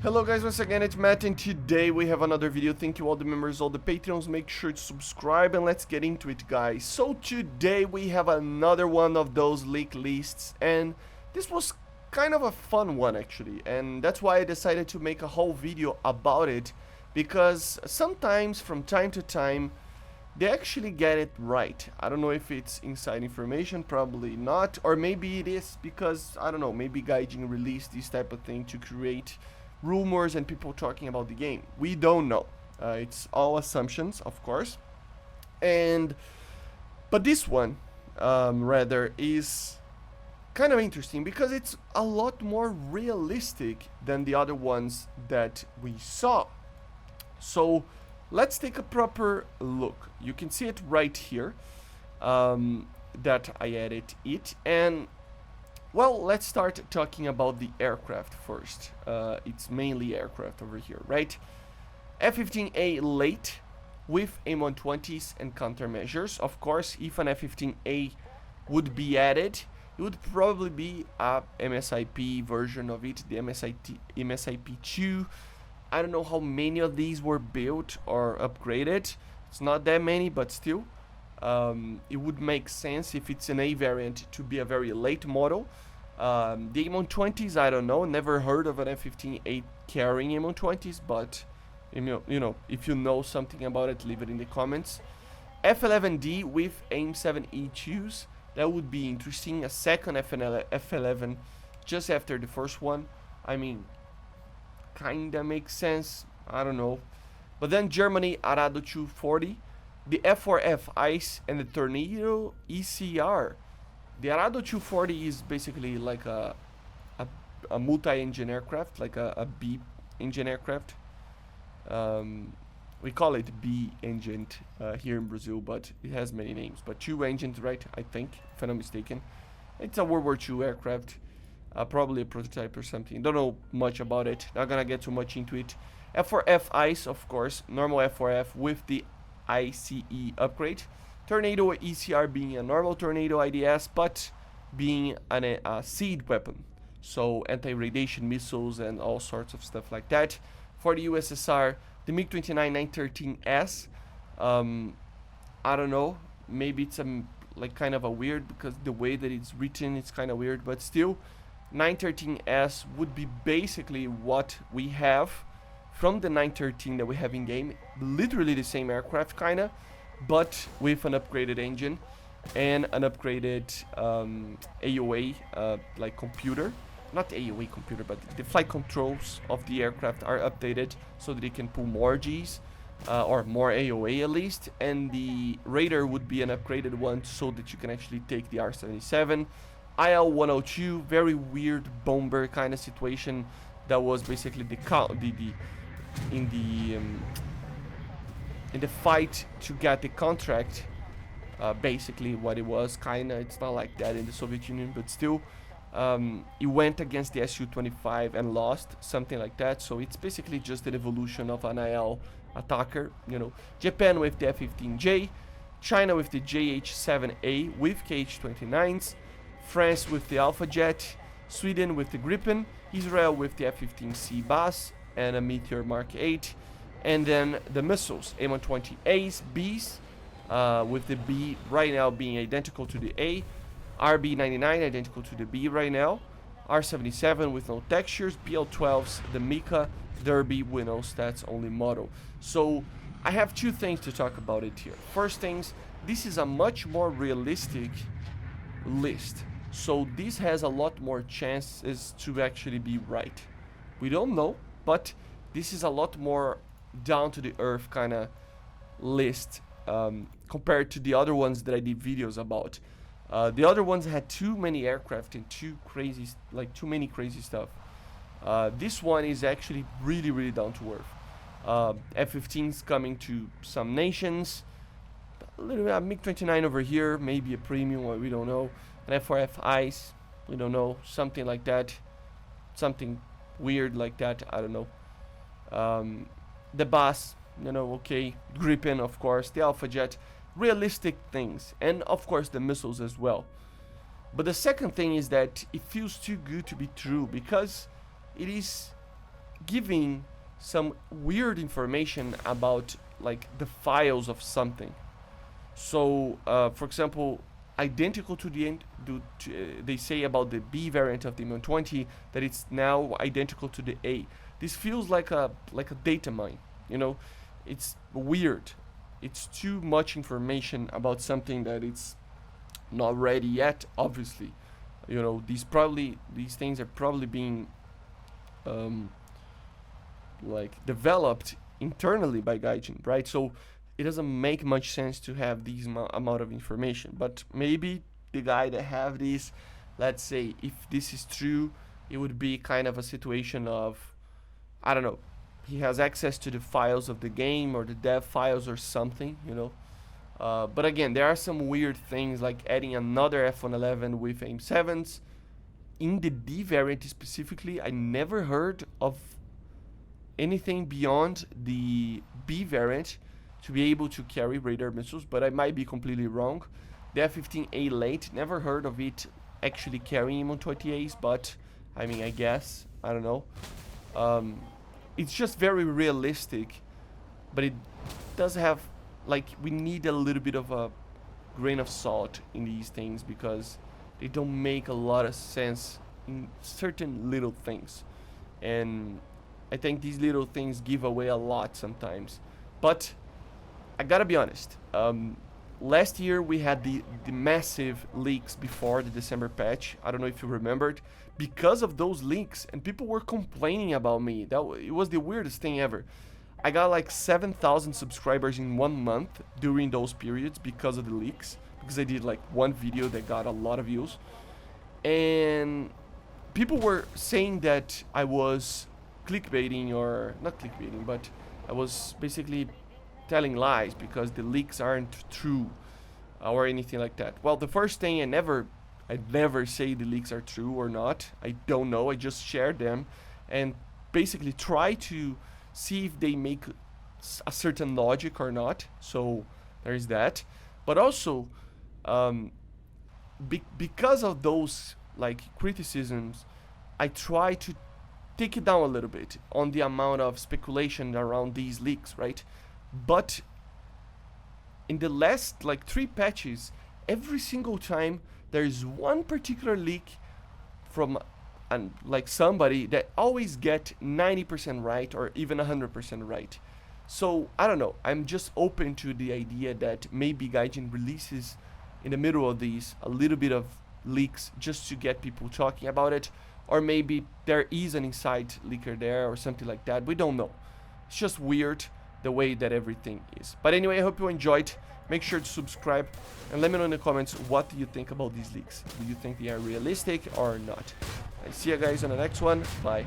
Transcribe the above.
Hello guys, once again it's Matt, and today we have another video. Thank you all the members, all the Patreons. Make sure to subscribe and let's get into it, guys. So today we have another one of those leak lists, and this was kind of a fun one actually, and that's why I decided to make a whole video about it, because sometimes from time to time they actually get it right. I don't know if it's inside information, probably not, or maybe it is because, I don't know, maybe Gaijin released this type of thing to create rumors and people talking about the game. We don't know. It's all assumptions, of course. But this one, rather, is kind of interesting because it's a lot more realistic than the other ones that we saw. So let's take a proper look. You can see it right here, that I added it. And well, let's start talking about the aircraft first. It's mainly aircraft over here, right? F-15A late with M120s and countermeasures. Of course, if an F-15A would be added, it would probably be a MSIP version of it, the MSIP2. I don't know how many of these were built or upgraded. It's not that many, but still. It would make sense if it's an A variant to be a very late model. The M120s, I don't know, never heard of an F-15A carrying M120s, but you know, if you know something about it, leave it in the comments. F-11D with AIM-7E2s, that would be interesting. A second F-11 just after the first one. I mean, kinda makes sense, I don't know. But then Germany, Ajude 240. The F4F ICE and the Tornado ECR. The Ajude 240 is basically like a multi-engine aircraft, like a B engine aircraft. We call it B engine here in Brazil, but it has many names. But 2 engines, right? I think, if I'm not mistaken. It's a World War II aircraft, probably a prototype or something. Don't know much about it. Not gonna get too much into it. F4F ICE, of course, normal F4F with the ICE upgrade. Tornado ECR being a normal Tornado IDS, but being a seed weapon, so anti-radiation missiles and all sorts of stuff like that. For the USSR, the MiG-29 913S. I don't know, maybe it's like kind of a weird, because the way that it's written it's kind of weird, but still, 913S would be basically what we have from the 913 that we have in game. Literally the same aircraft, kinda, but with an upgraded engine and an upgraded AOA like computer. Not AOA computer, but the flight controls of the aircraft are updated so that it can pull more Gs, or more AOA at least. And the radar would be an upgraded one so that you can actually take the R-77. IL-102, very weird bomber kind of situation. That was basically in the fight to get the contract, basically what it was, kinda. It's not like that in the Soviet Union, but still, it went against the Su-25 and lost, something like that. So it's basically just an evolution of an IL attacker, you know. Japan with the F-15J, China with the JH-7A with KH-29s, France with the Alpha Jet, Sweden with the Gripen, Israel with the F-15C Bass and a Meteor Mark 8, and then the missiles, M120As, Bs, with the B right now being identical to the A, RB-99 identical to the B right now, R-77 with no textures, BL-12s, the Mika, Derby with no stats, only model. So I have 2 things to talk about it here. First things, this is a much more realistic list, so this has a lot more chances to actually be right. We don't know, but this is a lot more down to the earth kind of list, compared to the other ones that I did videos about. The other ones had too many aircraft and too many crazy stuff. This one is actually really down to earth. F-15s coming to some nations, a little bit of MiG-29 over here, maybe a premium, or we don't know. An F4F ICE, we don't know, something like that, something weird like that, I don't know. The Bass, you know, okay. Gripen, of course, the Alpha Jet, realistic things, and of course the missiles as well. But the second thing is that it feels too good to be true, because it is giving some weird information about like the files of something. So, for example, identical to the end, they say about the B variant of the MiG-29 that it's now identical to the A. This feels like a data mine, you know. It's weird. It's too much information about something that it's not ready yet. Obviously, you know, these things are probably being like developed internally by Gaijin, right? So it doesn't make much sense to have these amount of information. But maybe the guy that have this, let's say, if this is true, it would be kind of a situation of, I don't know, he has access to the files of the game or the dev files or something, you know. But again, there are some weird things like adding another F-111 with AIM-7s. In the D variant specifically, I never heard of anything beyond the B variant to be able to carry radar missiles, but I might be completely wrong. The F-15A late, never heard of it actually carrying MiG-28s, but I mean, I guess, I don't know. It's just very realistic, but it does have, like, we need a little bit of a grain of salt in these things because they don't make a lot of sense in certain little things. And I think these little things give away a lot sometimes. But I gotta be honest, last year we had the massive leaks before the December patch. I don't know if you remembered. Because of those leaks, and people were complaining about me. It was the weirdest thing ever. I got like 7,000 subscribers in 1 month during those periods because of the leaks. Because I did like one video that got a lot of views. And people were saying that I was clickbaiting, or not clickbaiting, but I was basically telling lies because the leaks aren't true or anything like that. Well, the first thing, I'd never say the leaks are true or not. I don't know. I just share them and basically try to see if they make a certain logic or not. So there's that. But also, because of those like criticisms, I try to take it down a little bit on the amount of speculation around these leaks, right? But in the last like 3 patches, every single time there is one particular leak from like somebody that always get 90% right or even 100% right. So I don't know, I'm just open to the idea that maybe Gaijin releases in the middle of these a little bit of leaks just to get people talking about it, or maybe there is an inside leaker there or something like that. We don't know. It's just weird the way that everything is. But anyway, I hope you enjoyed. Make sure to subscribe and let me know in the comments what do you think about these leaks. Do you think they are realistic or not? I see you guys on the next one. Bye.